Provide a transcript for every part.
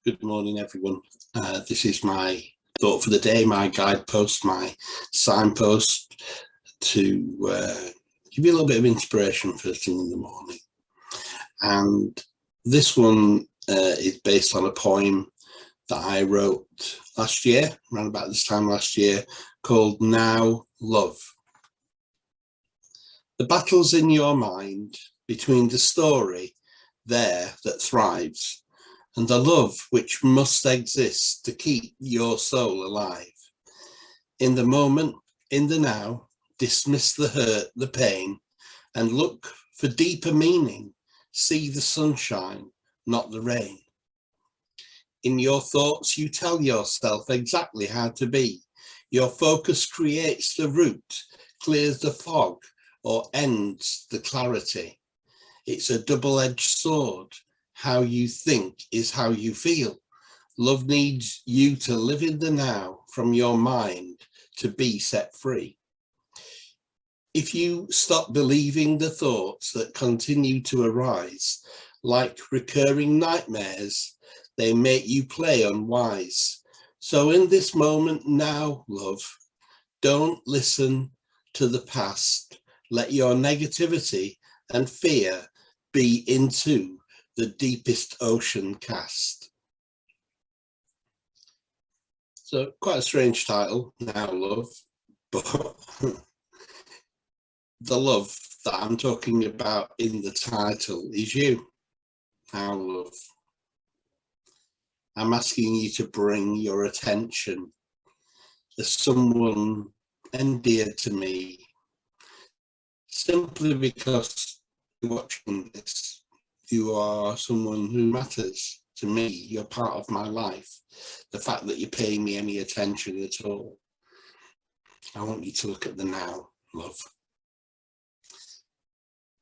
Good morning, everyone. This is my thought for the day, my guidepost, my signpost to give you a little bit of inspiration first thing in the morning. And this one is based on a poem that I wrote last year, around about this time last year, called Now Love. The battle's in your mind between the story there that thrives and the love which must exist to keep your soul alive. In the moment, in the now, dismiss the hurt, the pain, and look for deeper meaning. See the sunshine, not the rain. In your thoughts, you tell yourself exactly how to be. Your focus creates the route, clears the fog, or ends the clarity. It's a double-edged sword. How you think is how you feel. Love needs you to live in the now from your mind to be set free. If you stop believing the thoughts that continue to arise, like recurring nightmares, they make you play unwise. So in this moment now, love, don't listen to the past. Let your negativity and fear be into the deepest ocean cast. So quite a strange title, Now Love, but the love that I'm talking about in the title is you. Now love. I'm asking you to bring your attention as someone endeared to me, simply because you're watching this. You are someone who matters to me. You're part of my life. The fact that you're paying me any attention at all. I want you to look at the now, love.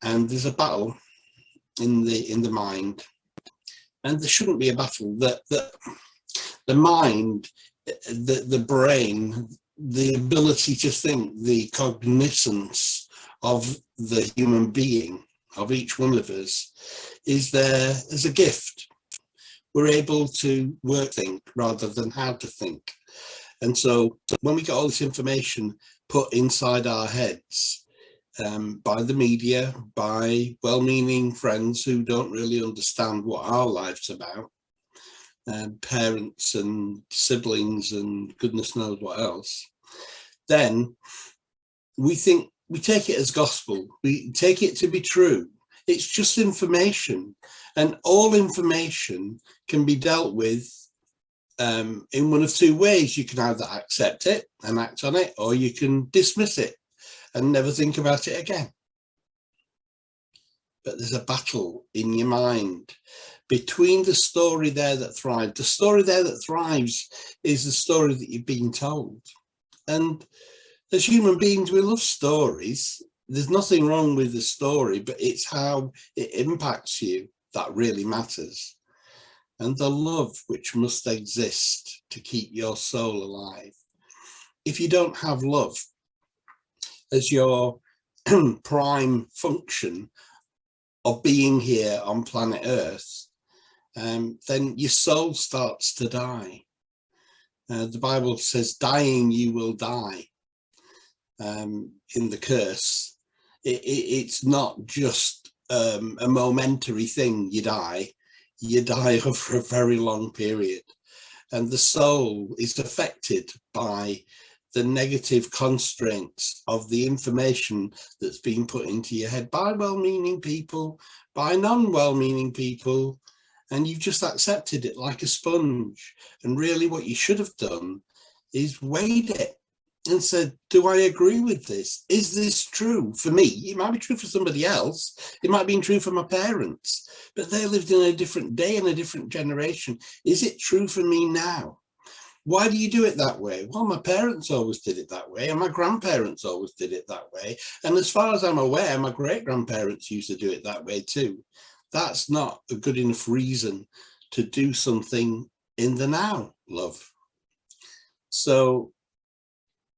And there's a battle in the mind, and there shouldn't be a battle. The mind, the brain, the ability to think, the cognizance of the human being, of each one of us, is there as a gift. We're able to think rather than how to think. And so when we get all this information put inside our heads by the media, by well-meaning friends who don't really understand what our life's about, parents and siblings and goodness knows what else, then we take it as gospel. We take it to be true. It's just information, and all information can be dealt with in one of two ways. You can either accept it and act on it, or you can dismiss it and never think about it again. But there's a battle in your mind between the story there that thrives. The story there that thrives is the story that you've been told. And as human beings, we love stories. There's nothing wrong with the story, but it's how it impacts you that really matters. And the love which must exist to keep your soul alive. If you don't have love as your prime function of being here on planet Earth, then your soul starts to die. The Bible says, dying you will die. In the curse, it's not just a momentary thing. You die over a very long period, and the soul is affected by the negative constraints of the information that's being put into your head by well-meaning people, by non-well-meaning people, and you've just accepted it like a sponge. And really what you should have done is weighed it and said, do I agree with this? Is this true for me? It might be true for somebody else. It might be true for my parents, but they lived in a different day and a different generation. Is it true for me now? Why do you do it that way? Well, my parents always did it that way, and my grandparents always did it that way. And as far as I'm aware, my great-grandparents used to do it that way too. That's not a good enough reason to do something in the now, love. So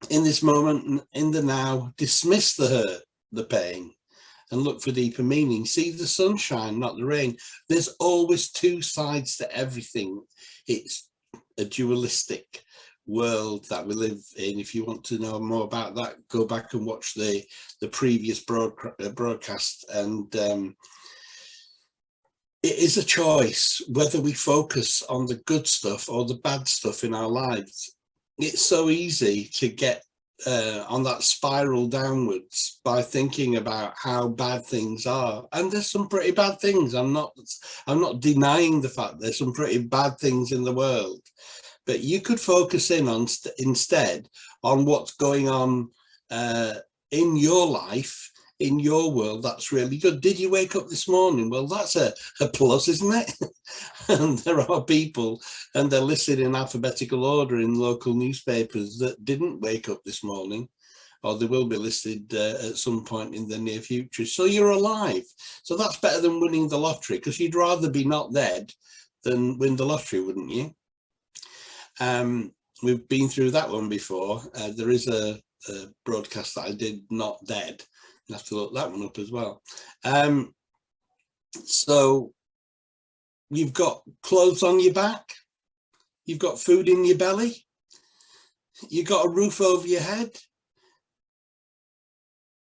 in this moment, in the now, dismiss the hurt, the pain, and look for deeper meaning. See the sunshine, not the rain. There's always two sides to everything. It's a dualistic world that we live in. If you want to know more about that, go back and watch the previous broadcast. And it is a choice whether we focus on the good stuff or the bad stuff in our lives. It's so easy to get on that spiral downwards by thinking about how bad things are, and there's some pretty bad things. I'm not denying the fact there's some pretty bad things in the world, but you could focus in on instead on what's going on in your life, in your world. That's really good. Did you wake up this morning? Well, that's a plus, isn't it? And there are people, and they're listed in alphabetical order in local newspapers, that didn't wake up this morning, or they will be listed at some point in the near future. So you're alive. So that's better than winning the lottery, because you'd rather be not dead than win the lottery, wouldn't you? We've been through that one before. There is a broadcast that I did, Not Dead. You have to look that one up as well. So you've got clothes on your back, you've got food in your belly, you've got a roof over your head,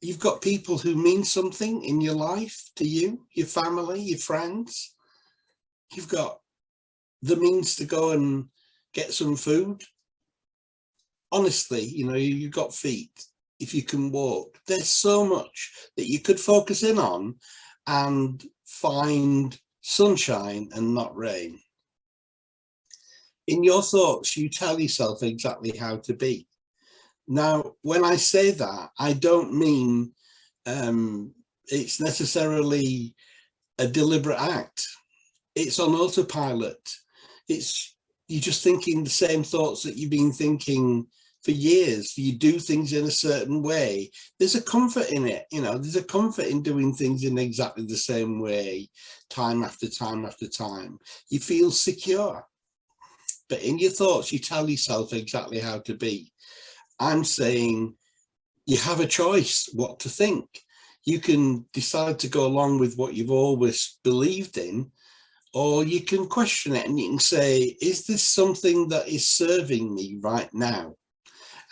you've got people who mean something in your life to you, your family, your friends. You've got the means to go and get some food. Honestly, you know, you've got feet. If you can walk, there's so much that you could focus in on and find sunshine and not rain. In your thoughts, you tell yourself exactly how to be. Now, when I say that, I don't mean it's necessarily a deliberate act. It's on autopilot. You're just thinking the same thoughts that you've been thinking for years. You do things in a certain way. There's a comfort in it, you know, there's a comfort in doing things in exactly the same way, time after time after time. You feel secure. But in your thoughts, you tell yourself exactly how to be. I'm saying you have a choice what to think. You can decide to go along with what you've always believed in, or you can question it and you can say, is this something that is serving me right now?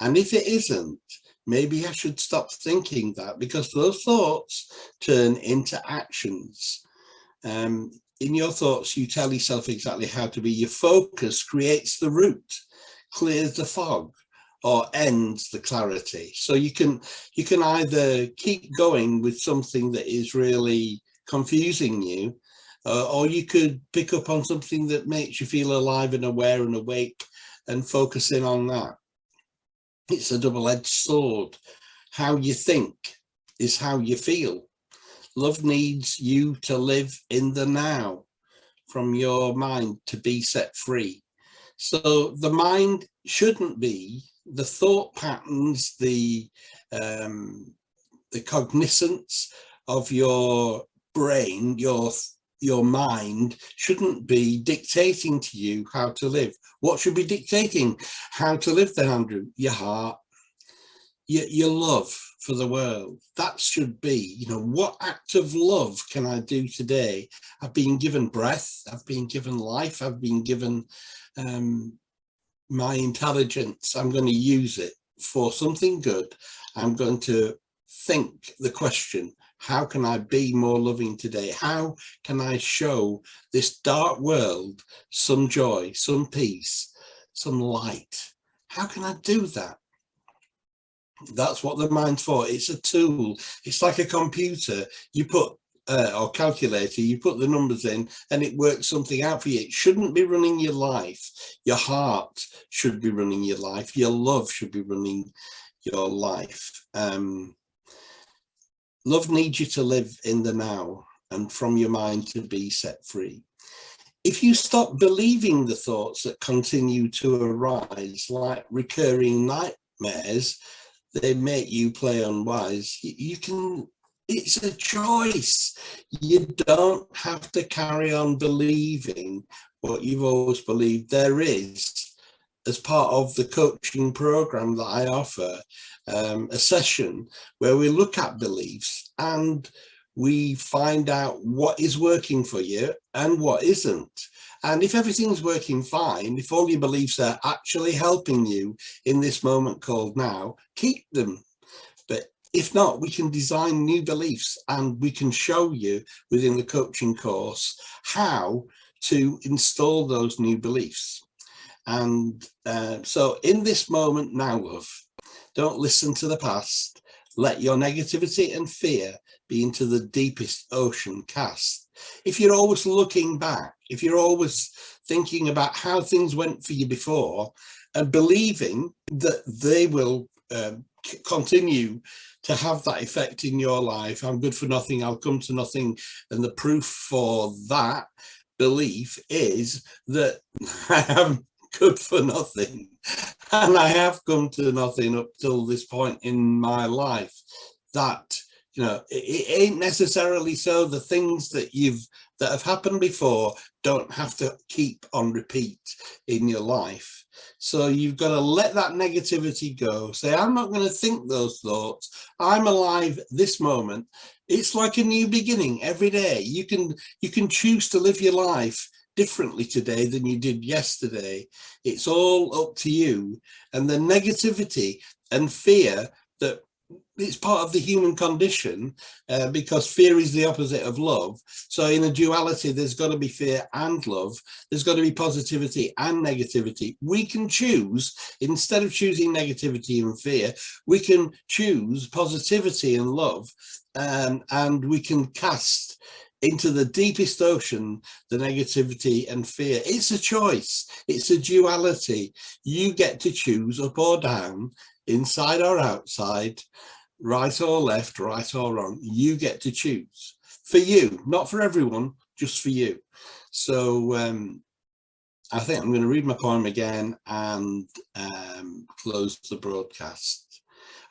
And if it isn't, maybe I should stop thinking that, because those thoughts turn into actions. In your thoughts, you tell yourself exactly how to be. Your focus creates the route, clears the fog, or ends the clarity. So you can either keep going with something that is really confusing you, or you could pick up on something that makes you feel alive and aware and awake and focus in on that. It's a double-edged sword. How you think is how you feel. Love needs you to live in the now, from your mind to be set free. So the mind shouldn't be, the thought patterns, the cognizance of your brain, your mind shouldn't be dictating to you how to live. What should be dictating how to live then, Andrew? Your heart, your love for the world. That should be, you know, what act of love can I do today? I've been given breath, I've been given life, I've been given my intelligence. I'm going to use it for something good. I'm going to think the question, how can I be more loving today? How can I show this dark world some joy, some peace, some light? How can I do that? That's what the mind's for. It's a tool. It's like a computer. You put or calculator, you put the numbers in and it works something out for you. It shouldn't be running your life. Your heart should be running your life. Your love should be running your life. Love needs you to live in the now and from your mind to be set free. If you stop believing the thoughts that continue to arise, like recurring nightmares, they make you play unwise. You can, it's a choice. You don't have to carry on believing what you've always believed. There is, as part of the coaching program that I offer, a session where we look at beliefs and we find out what is working for you and what isn't. And if everything's working fine, if all your beliefs are actually helping you in this moment called now, keep them. But if not, we can design new beliefs, and we can show you within the coaching course how to install those new beliefs. And so in this moment now, love, don't listen to the past. Let your negativity and fear be into the deepest ocean cast. If you're always looking back, if you're always thinking about how things went for you before and believing that they will continue to have that effect in your life, I'm good for nothing, I'll come to nothing, and the proof for that belief is that I am good for nothing, and I have come to nothing up till this point in my life, that, you know, it ain't necessarily so. The things that have happened before don't have to keep on repeat in your life. So you've got to let that negativity go. Say, I'm not going to think those thoughts. I'm alive this moment. It's like a new beginning every day. You can choose to live your life differently today than you did yesterday. It's all up to you. And the negativity and fear, that it's part of the human condition, because fear is the opposite of love. So in a duality, there's got to be fear and love. There's got to be positivity and negativity. We can choose, instead of choosing negativity and fear, we can choose positivity and love, and we can cast into the deepest ocean the negativity and fear. It's a choice. It's a duality. You get to choose up or down, inside or outside, right or left, right or wrong. You get to choose. For you, not for everyone, just for you. So I think I'm going to read my poem again and close the broadcast.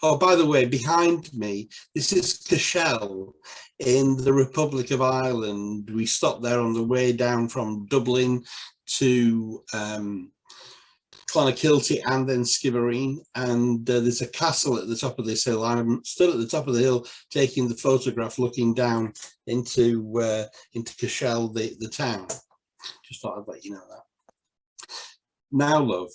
Oh, by the way, behind me, this is Cashel in the Republic of Ireland. We stopped there on the way down from Dublin to Clonakilty and then Skibbereen, and there's a castle at the top of this hill. I'm stood at the top of the hill taking the photograph, looking down into Cashel, the town. Just thought I'd let you know that. Now, love,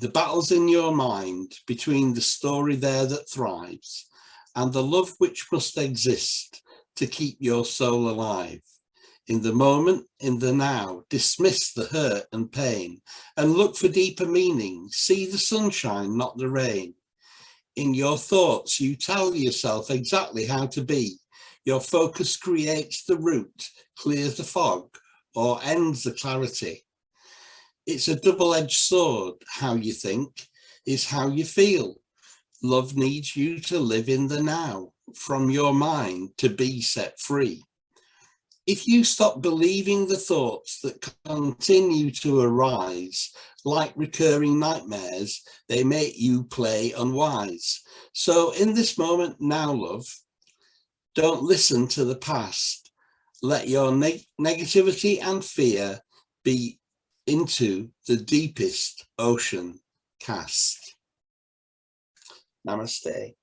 the battles in your mind between the story there that thrives and the love which must exist to keep your soul alive. In the moment, in the now, dismiss the hurt and pain and look for deeper meaning. See the sunshine, not the rain. In your thoughts, you tell yourself exactly how to be. Your focus creates the route, clears the fog, or ends the clarity. It's a double-edged sword. How you think is how you feel. Love needs you to live in the now, from your mind to be set free. If you stop believing the thoughts that continue to arise, like recurring nightmares, they make you play unwise. So in this moment now, love, don't listen to the past. Let your negativity and fear be into the deepest ocean cast. Namaste.